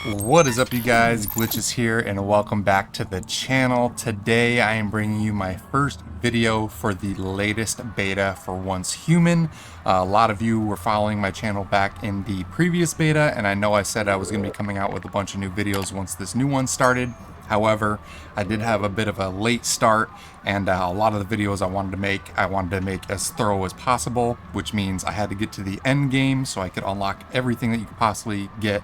What is up, you guys? Glitchiz here, and welcome back to the channel. Today I am bringing you my first video for the latest beta for OnceHuman. A lot of you were following my channel back in the previous beta, and I know I said I was going to be coming out with a bunch of new videos once this new one started. However, I did have a bit of a late start, and a lot of the videos I wanted to make as thorough as possible, which means I had to get to the end game so I could unlock everything that you could possibly get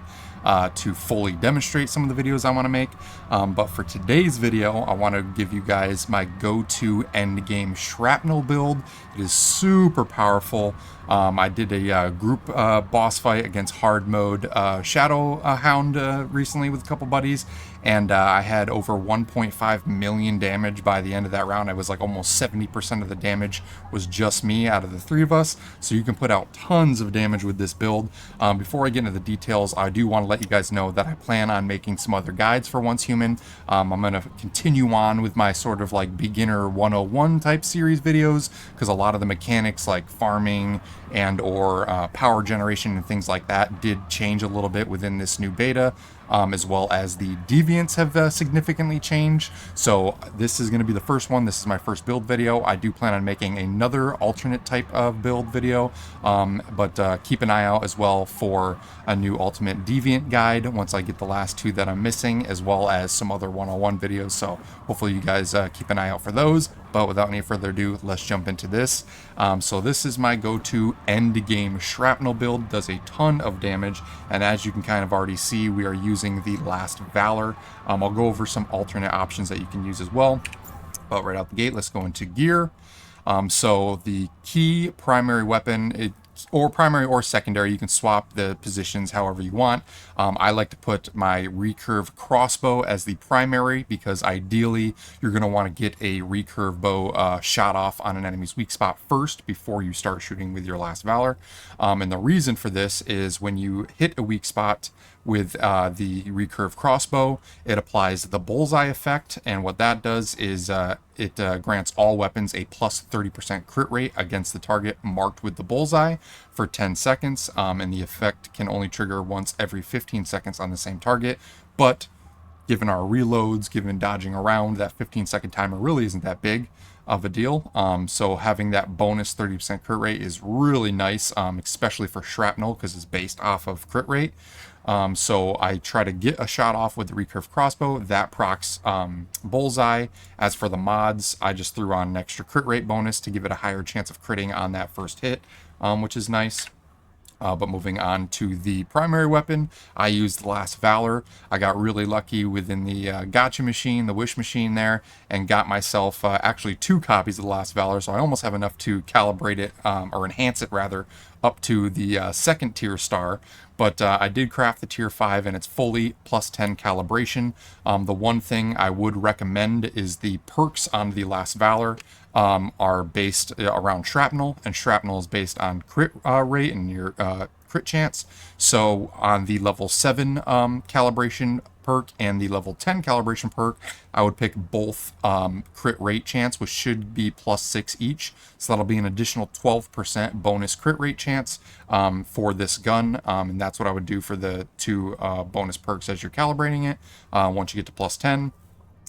to fully demonstrate some of the videos I want to make. But for today's video, I want to give you guys my go-to end-game shrapnel build. It is super powerful. I did a group boss fight against hard mode Shadow Hound recently with a couple buddies, and I had over 1.5 million damage by the end of that round. I was like almost 70% of the damage was just me out of the three of us, so you can put out tons of damage with this build. Before I get into the details, I do want to let you guys know that I plan on making some other guides for OnceHuman. I'm going to continue on with my sort of like beginner 101 type series videos, because a lot of the mechanics like farming and or power generation and things like that did change a little bit within this new beta, as well as the deviants have significantly changed. So this is going to be the first one. This is my first build video. I do plan on making another alternate type of build video, but keep an eye out as well for a new ultimate deviant guide once I get the last two that I'm missing, as well as some other 101 videos. So hopefully you guys keep an eye out for those. But without any further ado, let's jump into this. So this is my go-to end game shrapnel build. Does a ton of damage, and as you can kind of already see, we are using the Last Valor. I'll go over some alternate options that you can use as well. But right out the gate, let's go into gear. So the key primary weapon, or primary or secondary, you can swap the positions however you want. I like to put my recurve crossbow as the primary, because ideally you're going to want to get a recurve bow shot off on an enemy's weak spot first before you start shooting with your Last Valor. And the reason for this is when you hit a weak spot with the recurve crossbow, it applies the bullseye effect, and what that does is it grants all weapons a plus 30% crit rate against the target marked with the bullseye for 10 seconds, and the effect can only trigger once every 15 seconds on the same target. But given our reloads, given dodging around, that 15-second timer really isn't that big of a deal. So having that bonus 30% crit rate is really nice, especially for shrapnel, because it's based off of crit rate. So I try to get a shot off with the recurve crossbow that procs bullseye. As for the mods, I just threw on an extra crit rate bonus to give it a higher chance of critting on that first hit, which is nice. But moving on to the primary weapon, I used the Last Valor. I got really lucky within the gotcha machine, the wish machine there, and got myself actually 2 copies of the Last Valor, so I almost have enough to calibrate it, or enhance it rather, up to the second tier star. But I did craft the tier 5, and it's fully plus 10 calibration. The one thing I would recommend is the perks on the Last Valor are based around shrapnel, and shrapnel is based on crit rate and your crit chance. So on the level 7 calibration perk and the level 10 calibration perk, I would pick both crit rate chance, which should be plus 6 each. So that'll be an additional 12% bonus crit rate chance for this gun, and that's what I would do for the 2 bonus perks as you're calibrating it once you get to plus 10.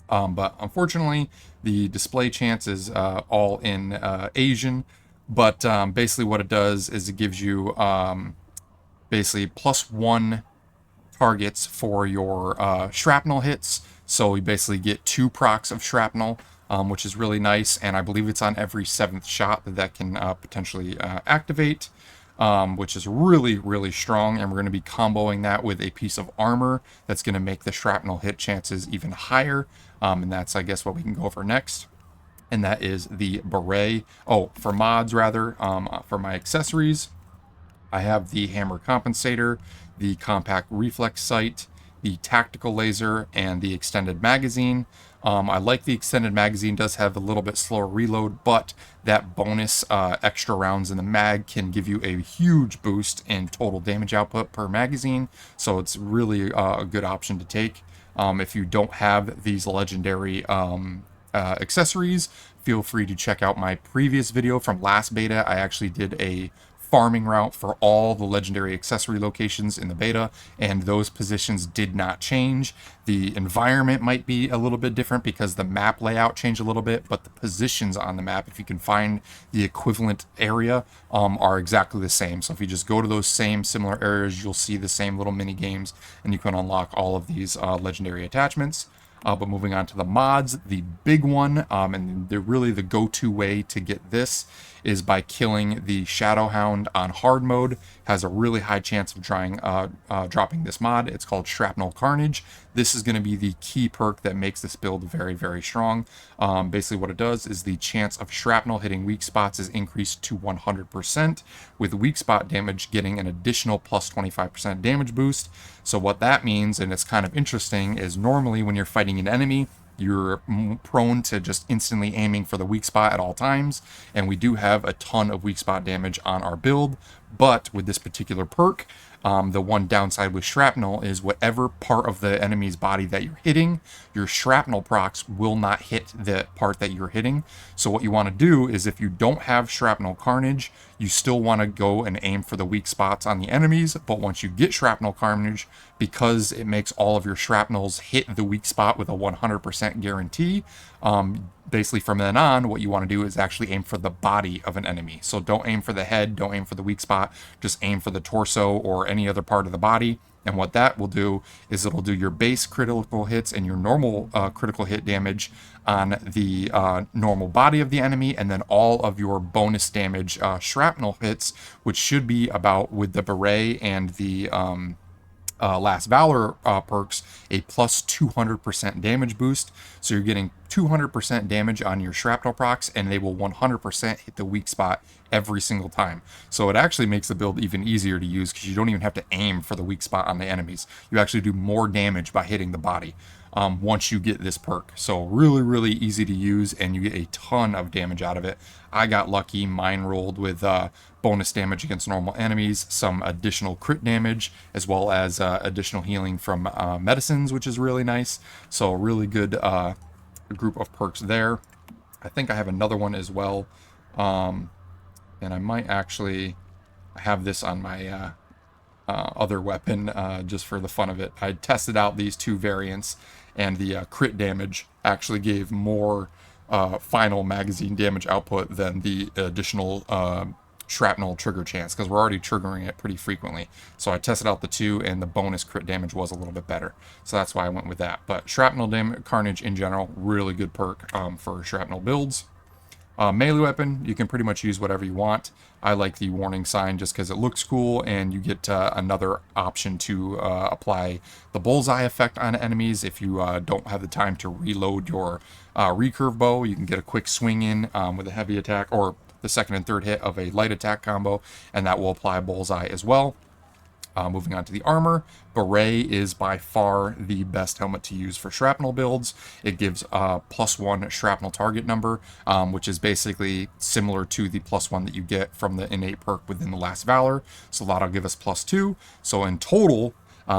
But unfortunately, the display chance is all in Asian. But basically what it does is it gives you basically plus 1 targets for your shrapnel hits. So you basically get 2 procs of shrapnel, which is really nice. And I believe it's on every 7th shot that can potentially activate. Which is really, really strong, and we're going to be comboing that with a piece of armor that's going to make the shrapnel hit chances even higher, and that's, I guess, what we can go for next, and that is the beret. Oh, for mods, rather, for my accessories, I have the hammer compensator, the compact reflex sight, the tactical laser, and the extended magazine. I like the extended magazine, does have a little bit slower reload, but that bonus extra rounds in the mag can give you a huge boost in total damage output per magazine, so it's really a good option to take. If you don't have these legendary accessories, feel free to check out my previous video from last beta. I actually did a farming route for all the legendary accessory locations in the beta, and those positions did not change. The environment might be a little bit different because the map layout changed a little bit, but the positions on the map, if you can find the equivalent area, are exactly the same. So if you just go to those same similar areas, you'll see the same little mini games, and you can unlock all of these legendary attachments. But moving on to the mods, the big one, and they're really the go-to way to get this, is by killing the Shadowhound on hard mode. Has a really high chance of dropping this mod. It's called Shrapnel Carnage. This is going to be the key perk that makes this build very, very strong. Basically what it does is the chance of shrapnel hitting weak spots is increased to 100%, with weak spot damage getting an additional plus 25% damage boost. So what that means, and it's kind of interesting, is normally when you're fighting an enemy, you're prone to just instantly aiming for the weak spot at all times, and we do have a ton of weak spot damage on our build. But with this particular perk, the one downside with shrapnel is whatever part of the enemy's body that you're hitting, your shrapnel procs will not hit the part that you're hitting. So what you want to do is, if you don't have shrapnel carnage, you still want to go and aim for the weak spots on the enemies. But once you get shrapnel carnage, because it makes all of your shrapnels hit the weak spot with a 100% guarantee, basically from then on, what you want to do is actually aim for the body of an enemy. So don't aim for the head, don't aim for the weak spot, just aim for the torso or any other part of the body. And what that will do is it'll do your base critical hits and your normal critical hit damage on the normal body of the enemy, and then all of your bonus damage shrapnel hits, which should be about, with the beret and the Last Valor perks, a plus 200% damage boost. So you're getting 200% damage on your shrapnel procs, and they will 100% hit the weak spot every single time. So it actually makes the build even easier to use, because you don't even have to aim for the weak spot on the enemies. You actually do more damage by hitting the body once you get this perk. So really, really easy to use, and you get a ton of damage out of it. I got lucky. Mine rolled with bonus damage against normal enemies, some additional crit damage, as well as additional healing from medicines, which is really nice. So really good group of perks there. I think I have another one as well, and I might actually have this on my other weapon just for the fun of it. I tested out these two variants, and the crit damage actually gave more final magazine damage output than the additional shrapnel trigger chance, because we're already triggering it pretty frequently. So I tested out the two, and the bonus crit damage was a little bit better. So that's why I went with that. But shrapnel carnage in general, really good perk for shrapnel builds. Melee weapon, you can pretty much use whatever you want. I like the warning sign just because it looks cool, and you get another option to apply the bullseye effect on enemies. If you don't have the time to reload your recurve bow, you can get a quick swing in with a heavy attack, or the second and third hit of a light attack combo, and that will apply bullseye as well. Moving on to the armor, Beret is by far the best helmet to use for shrapnel builds. It gives +1 shrapnel target number, which is basically similar to the +1 that you get from the innate perk within the Last Valor. So that'll give us +2. So in total,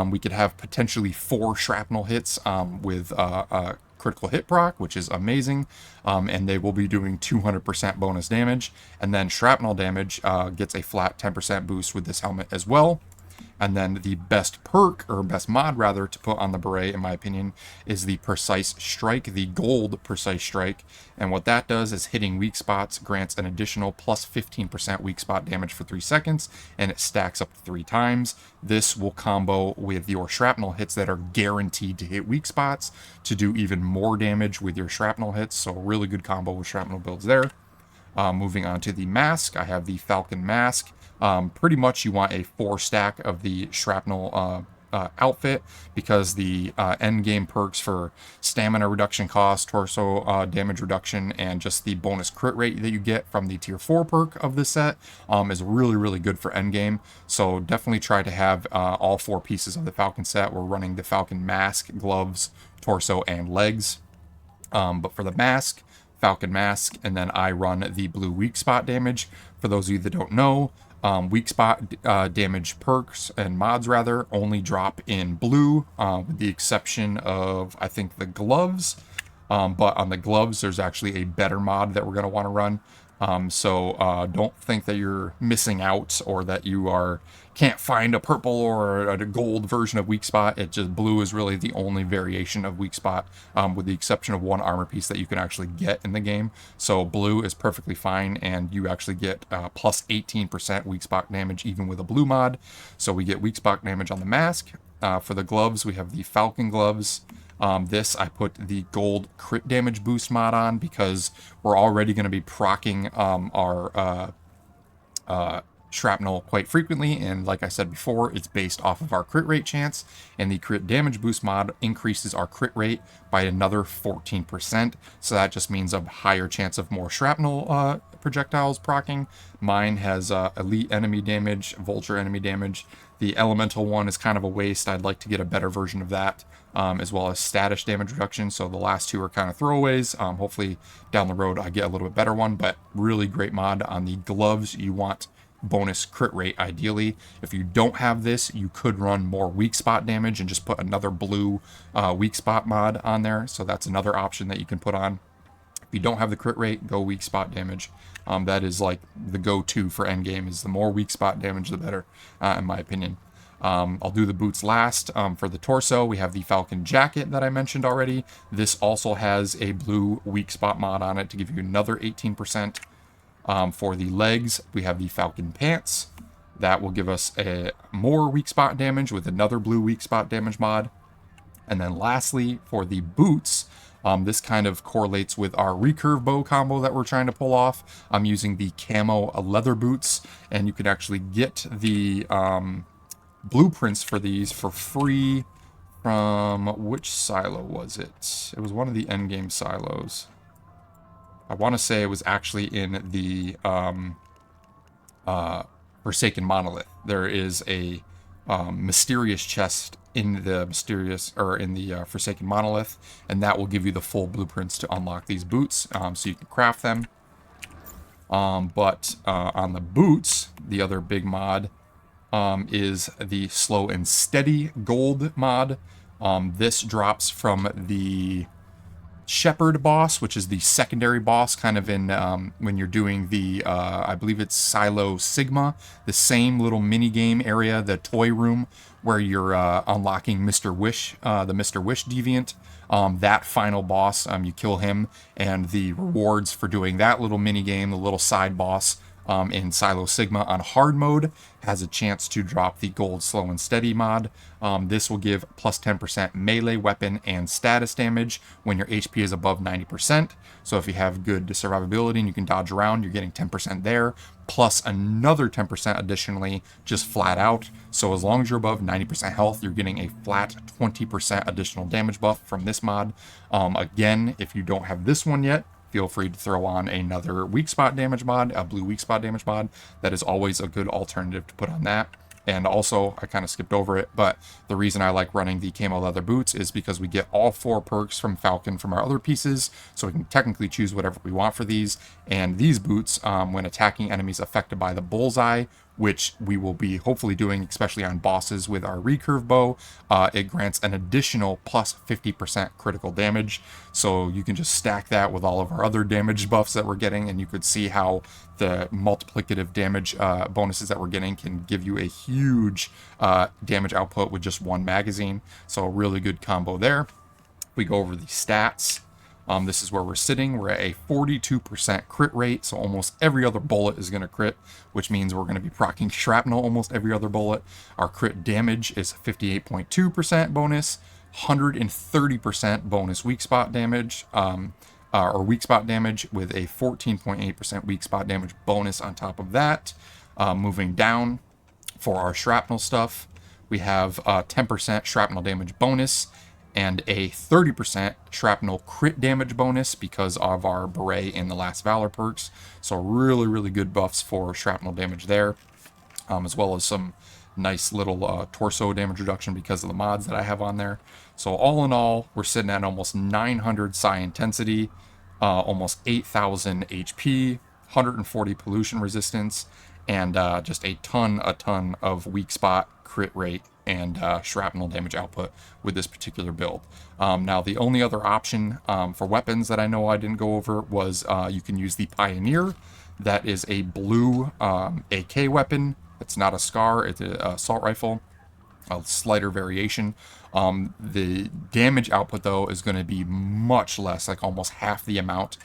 we could have potentially 4 shrapnel hits with critical hit proc, which is amazing, and they will be doing 200% bonus damage. And then shrapnel damage gets a flat 10% boost with this helmet as well. And then the best perk, or best mod rather, to put on the beret, in my opinion, is the Precise Strike, the gold Precise Strike. And what that does is hitting weak spots grants an additional plus 15% weak spot damage for 3 seconds, and it stacks up 3 times. This will combo with your shrapnel hits that are guaranteed to hit weak spots to do even more damage with your shrapnel hits. So really good combo with shrapnel builds there. Moving on to the mask, I have the Falcon Mask. Pretty much you want a 4 stack of the shrapnel outfit, because the end game perks for stamina reduction cost, torso damage reduction, and just the bonus crit rate that you get from the tier 4 perk of the set is really, really good for end game. So definitely try to have all 4 pieces of the Falcon set. We're running the Falcon Mask, gloves, torso, and legs. But for the mask, Falcon Mask, and then I run the blue weak spot damage. For those of you that don't know, weak spot damage perks and mods rather only drop in blue, with the exception of, I think, the gloves. But on the gloves, there's actually a better mod that we're going to want to run. So don't think that you're missing out or that you can't find a purple or a gold version of weak spot. It just blue is really the only variation of weak spot, with the exception of one armor piece that you can actually get in the game. So blue is perfectly fine, and you actually get plus 18% weak spot damage even with a blue mod. So we get weak spot damage on the mask. For the gloves, we have the Falcon gloves. This I put the gold crit damage boost mod on because we're already going to be proccing our shrapnel quite frequently, and like I said before, it's based off of our crit rate chance, and the crit damage boost mod increases our crit rate by another 14%, so that just means a higher chance of more shrapnel projectiles proccing. Mine has elite enemy damage, vulture enemy damage. The elemental one is kind of a waste. I'd like to get a better version of that, as well as status damage reduction. So the last two are kind of throwaways. Hopefully down the road I get a little bit better one, but really great mod. On the gloves, you want bonus crit rate ideally. If you don't have this, you could run more weak spot damage and just put another blue weak spot mod on there. So that's another option that you can put on. If you don't have the crit rate, go weak spot damage. That is like the go-to for endgame, is the more weak spot damage, the better, in my opinion. I'll do the boots last. For the torso, we have the Falcon jacket that I mentioned already. This also has a blue weak spot mod on it to give you another 18%. For the legs, we have the Falcon pants. That will give us a more weak spot damage with another blue weak spot damage mod. And then lastly, for the boots, this kind of correlates with our recurve bow combo that we're trying to pull off. I'm using the camo leather boots, and you can actually get the blueprints for these for free from, which silo was it? It was one of the endgame silos. I want to say it was actually in the Forsaken Monolith. There is a mysterious chest in the Forsaken Monolith, and that will give you the full blueprints to unlock these boots, so you can craft them. But on the boots, the other big mod is the Slow and Steady gold mod. This drops from the Shepherd boss, which is the secondary boss, kind of in when you're doing the I believe it's Silo Sigma, the same little mini game area, the toy room where you're unlocking Mr. Wish, the Mr. Wish Deviant. That final boss, you kill him, and the rewards for doing that little mini game, the little side boss in Silo Sigma on hard mode, has a chance to drop the gold Slow and Steady mod. This will give plus 10% melee weapon and status damage when your HP is above 90%. So if you have good survivability and you can dodge around, you're getting 10% there, plus another 10% additionally just flat out. So as long as you're above 90% health, you're getting a flat 20% additional damage buff from this mod. Again, if you don't have this one yet, feel free to throw on another weak spot damage mod, a blue weak spot damage mod. That is always a good alternative to put on that. And also, I kind of skipped over it, but the reason I like running the camo leather boots is because we get all 4 perks from Falcon from our other pieces, so we can technically choose whatever we want for these. And these boots, when attacking enemies affected by the bullseye, which we will be hopefully doing, especially on bosses with our recurve bow, it grants an additional plus 50% critical damage. So you can just stack that with all of our other damage buffs that we're getting, and you could see how the multiplicative damage bonuses that we're getting can give you a huge damage output with just one magazine. So a really good combo there. We go over the stats. This is where we're sitting. We're at a 42% crit rate, so almost every other bullet is going to crit, which means we're going to be proccing shrapnel almost every other bullet. Our crit damage is 58.2% bonus, 130% bonus weak spot damage, or weak spot damage with a 14.8% weak spot damage bonus on top of that. Moving down for our shrapnel stuff, we have 10% shrapnel damage bonus and a 30% shrapnel crit damage bonus because of our beret in the Last Valor perks. So really, really good buffs for shrapnel damage there, as well as some nice little torso damage reduction because of the mods that I have on there. So all in all, we're sitting at almost 900 psi intensity, almost 8,000 HP, 140 pollution resistance, and just a ton of weak spot, crit rate, and shrapnel damage output with this particular build. Now, the only other option for weapons that I know I didn't go over was you can use the Pioneer. That is a blue AK weapon. It's not a SCAR, it's an assault rifle, a slighter variation. The damage output, though, is going to be much less, like almost half the amount,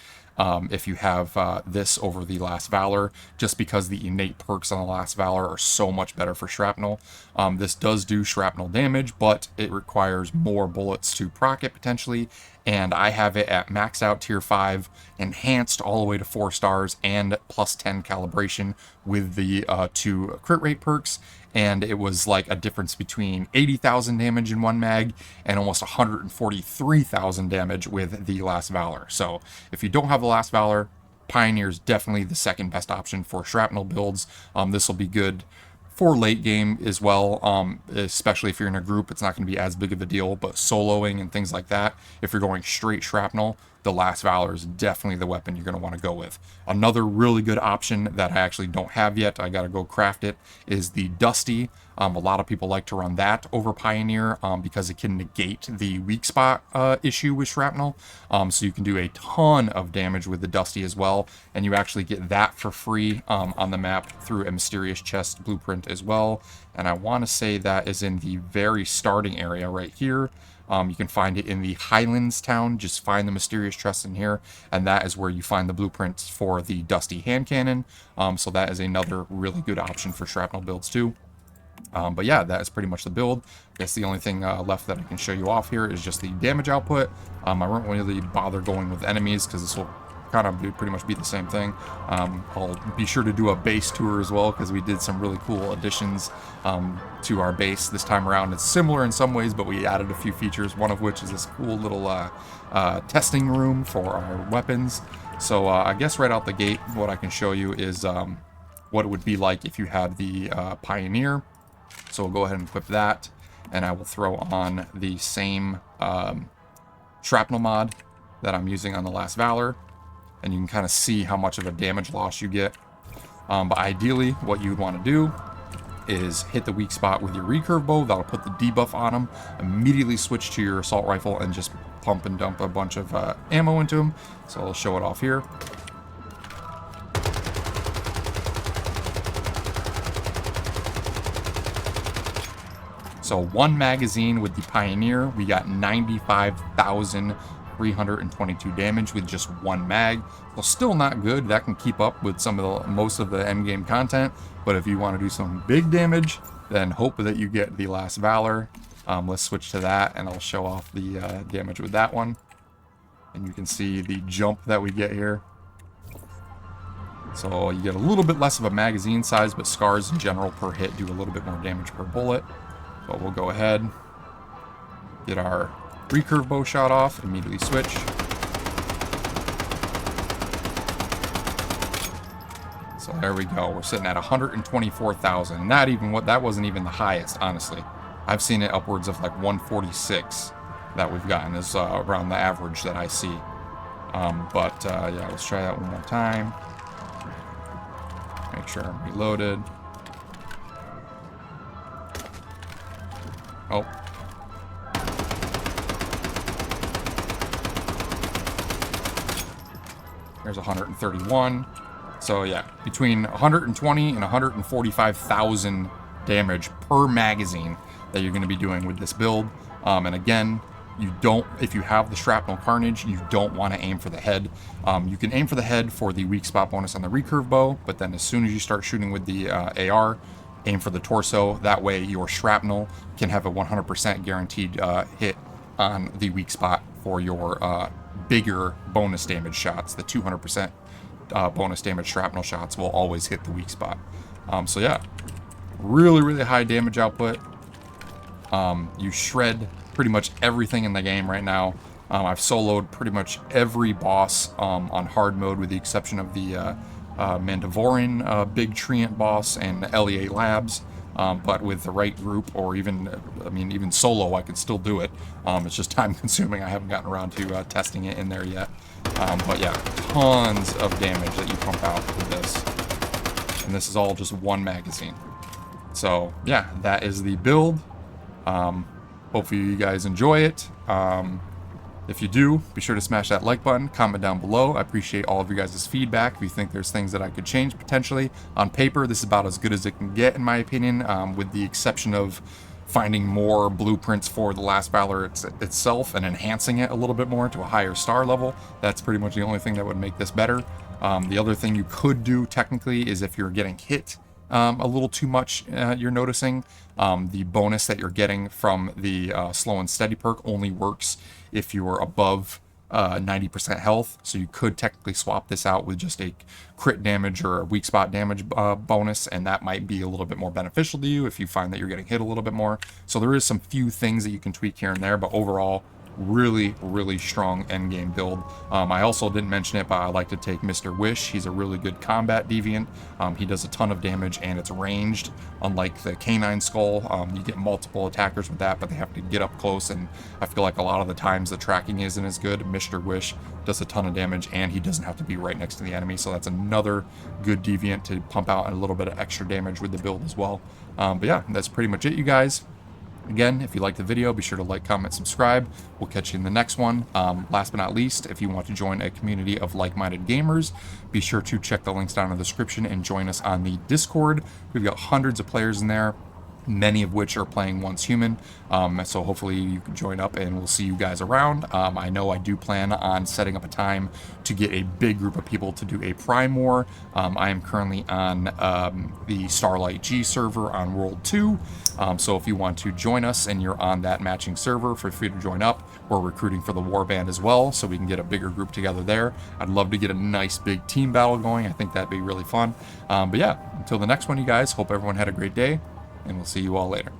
if you have this over the Last Valor, just because the innate perks on the Last Valor are so much better for shrapnel. This does do shrapnel damage, but it requires more bullets to proc it potentially, and I have it at max out tier 5, enhanced all the way to 4 stars, and plus 10 calibration with the 2 crit rate perks. And it was like a difference between 80,000 damage in one mag and almost 143,000 damage with the Last Valor. So if you don't have the Last Valor, Pioneer is definitely the second best option for shrapnel builds. This will be good for late game as well, especially if you're in a group. It's not going to be as big of a deal, but soloing and things like that, if you're going straight shrapnel, the Last Valor is definitely the weapon you're going to want to go with. Another really good option that I actually don't have yet, I got to go craft it, is the Dusty. A lot of people like to run that over Pioneer because it can negate the weak spot issue with shrapnel. So you can do a ton of damage with the Dusty as well, and you actually get that for free on the map through a mysterious chest blueprint as well. And I want to say that is in the very starting area right here. You can find it in the Highlands town. Just find the mysterious chest in here, and that is where you find the blueprints for the Dusty hand cannon. So that is another really good option for shrapnel builds too. But yeah, that is pretty much the build. I guess the only thing left that I can show you off here is just the damage output. I won't really bother going with enemies because this will kind of pretty much be the same thing. I'll be sure to do a base tour as well because we did some really cool additions to our base this time around. It's similar in some ways, but we added a few features, one of which is this cool little testing room for our weapons. So I guess right out the gate, what I can show you is what it would be like if you had the Pioneer. So we'll go ahead and equip that, and I will throw on the same shrapnel mod that I'm using on the Last Valor, and you can kind of see how much of a damage loss you get. But ideally, what you would want to do is hit the weak spot with your recurve bow. That'll put the debuff on them. Immediately switch to your assault rifle and just pump and dump a bunch of ammo into them. So I'll show it off here. So one magazine with the Pioneer, we got 95,322 damage with just one mag. Well, still not good. That can keep up with most of the end game content. But if you want to do some big damage, then hope that you get the Last Valor. Let's switch to that, and I'll show off the damage with that one. And you can see the jump that we get here. So you get a little bit less of a magazine size, but scars in general per hit do a little bit more damage per bullet. But we'll go ahead, get our recurve bow shot off, immediately switch. So there we go. We're sitting at 124,000. That wasn't even the highest, honestly. I've seen it upwards of like 146 that we've gotten is around the average that I see. Yeah, let's try that one more time. Make sure I'm reloaded. Oh. There's 131. So yeah, between 120 and 145,000 damage per magazine that you're going to be doing with this build. And again, if you have the Shrapnel Carnage, you don't want to aim for the head. You can aim for the head for the weak spot bonus on the recurve bow, but then as soon as you start shooting with the AR, aim for the torso. That way your shrapnel can have a 100% guaranteed hit on the weak spot for your bigger bonus damage shots. The 200% bonus damage shrapnel shots will always hit the weak spot. So yeah, really, really high damage output. You shred pretty much everything in the game right now. I've soloed pretty much every boss on hard mode with the exception of the Mandavoran big treant boss and LEA Labs, but with the right group, or even solo, I could still do it. It's just time consuming. I haven't gotten around to testing it in there yet. But yeah, tons of damage that you pump out with this, and this is all just one magazine. So yeah, that is the build. Hopefully you guys enjoy it. If you do, be sure to smash that like button, comment down below. I appreciate all of you guys' feedback. If you think there's things that I could change potentially. On paper, this is about as good as it can get, in my opinion, with the exception of finding more blueprints for the Last Valor itself and enhancing it a little bit more to a higher star level. That's pretty much the only thing that would make this better. The other thing you could do technically is if you're getting hit a little too much, you're noticing, the bonus that you're getting from the slow and steady perk only works if you're above 90% health, so you could technically swap this out with just a crit damage or a weak spot damage bonus, and that might be a little bit more beneficial to you if you find that you're getting hit a little bit more. So there is some few things that you can tweak here and there, but overall, really strong endgame build. I also didn't mention it, but I like to take Mr. Wish. He's a really good combat deviant. He does a ton of damage and it's ranged, unlike the canine skull. You get multiple attackers with that, but they have to get up close, and I feel like a lot of the times the tracking isn't as good. Mr. Wish does a ton of damage and he doesn't have to be right next to the enemy, so that's another good deviant to pump out a little bit of extra damage with the build as well. But yeah, that's pretty much it, you guys. Again, if you liked the video, be sure to like, comment, subscribe. We'll catch you in the next one. Last but not least, if you want to join a community of like-minded gamers, be sure to check the links down in the description and join us on the Discord. We've got hundreds of players in there, many of which are playing OnceHuman, so hopefully you can join up and we'll see you guys around. I know I do plan on setting up a time to get a big group of people to do a Prime War. I am currently on the Starlight G server on World 2, so if you want to join us and you're on that matching server, feel free to join up. We're recruiting for the Warband as well, so we can get a bigger group together there. I'd love to get a nice big team battle going. I think that'd be really fun. But yeah, until the next one, you guys, hope everyone had a great day, and we'll see you all later.